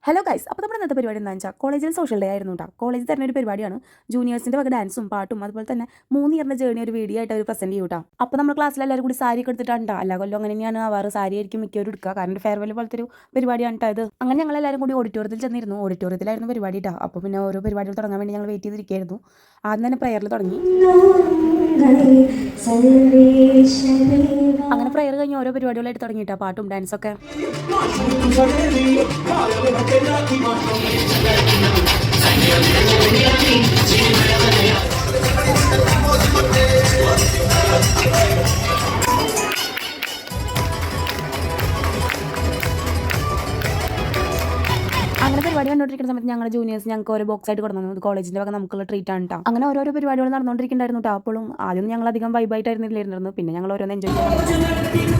Hello guys, അപ്പോൾ നമ്മുടെ ഇന്നത്തെ പരിപാടി എന്താണെന്ന് വെച്ചാൽ കോളേജിൽ സോഷ്യൽ ഡേ ആയിരുന്നു കേട്ടോ. കോളേജിൽ തരുന്ന ഒരു പരിപാടിയാണ്. ജൂനിയേഴ്സിൻ്റെ വക ഡാൻസും പാട്ടും അതുപോലെ തന്നെ 3 ഇയറിൻ്റെ ജേണി ഒരു വീഡിയോ ആയിട്ട് അവർ പ്രസൻറ്റ് ചെയ്യും കേട്ടോ. അപ്പോൾ നമ്മൾ ക്ലാസ്സിൽ എല്ലാവരും കൂടി സാരി ഒക്കെ എടുത്തിട്ടാണ് കേട്ടോ. എല്ലാ കൊല്ലം അങ്ങനെ തന്നെയാണ് ആവാറ്. സാരി ആയിരിക്കും മിക്കവരും എടുക്കുക. കാരണം ഫെയർവെൽ പോലത്തെ ഒരു പരിപാടിയാണ് കേട്ടോ ഇത്. അങ്ങനെ ഞങ്ങൾ എല്ലാവരും കൂടി ഓഡിറ്റോറിയത്തിൽ ചെന്നിരുന്നു. ഓഡിറ്റോറിയത്തിലായിരുന്നു പരിപാടി കേട്ടോ. അപ്പോൾ പിന്നെ ഓരോ പരിപാടികൾ തുടങ്ങാൻ വേണ്ടി ഞങ്ങൾ വെയിറ്റ് ചെയ്തിരിക്കുകയായിരുന്നു. ആദ്യം തന്നെ പ്രയറിൽ തുടങ്ങി. അങ്ങനെ പ്രയർ കഴിഞ്ഞ് ഓരോ പരിപാടികളായിട്ട് തുടങ്ങിയിട്ടാ പാട്ടും ഡാൻസൊക്കെ. അങ്ങനെ പരിപാടി കണ്ടുകൊണ്ടിരിക്കുന്ന സമയത്ത് ഞങ്ങളുടെ ജൂനിയേഴ്സ് ഞങ്ങൾക്ക് ഓരോ ബോക്സ് ആയിട്ട് കൊടുക്കുന്നു. കോളേജിൻ്റെ വക നമുക്കുള്ള ട്രീറ്റ് ആണ് കേട്ടോ. അങ്ങനെ ഓരോരോ പരിപാടികൾ നടന്നുകൊണ്ടിരിക്കുന്നുണ്ടായിരുന്നു കേട്ടോ. അപ്പോഴും ആദ്യം ഞങ്ങൾ അധികം വൈബായിട്ടായിരുന്നില്ലായിരുന്നു. പിന്നെ ഞങ്ങൾ ഓരോന്ന് എൻജോയ് ചെയ്തു.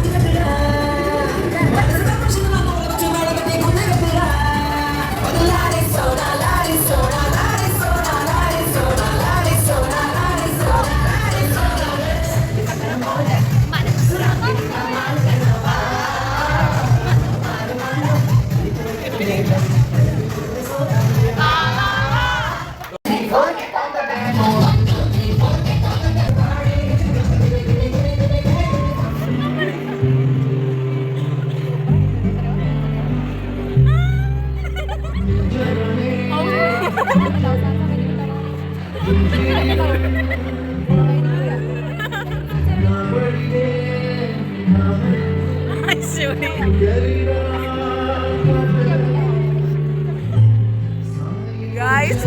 Guys.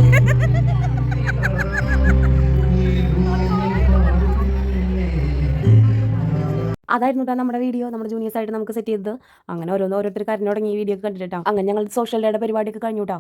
അതായിരുന്നു കേട്ടോ നമ്മുടെ വീഡിയോ. നമ്മുടെ ജൂനിയേഴ്സ് ആയിട്ട് നമുക്ക് സെറ്റ് ചെയ്തത്. അങ്ങനെ ഓരോരുത്തർ കരഞ്ഞു തുടങ്ങി ഈ വീഡിയോ കണ്ടിട്ടാ. അങ്ങനെ ഞങ്ങൾ സോഷ്യൽ ഡേയുടെ പരിപാടിയൊക്കെ കഴിഞ്ഞു കേട്ടോ.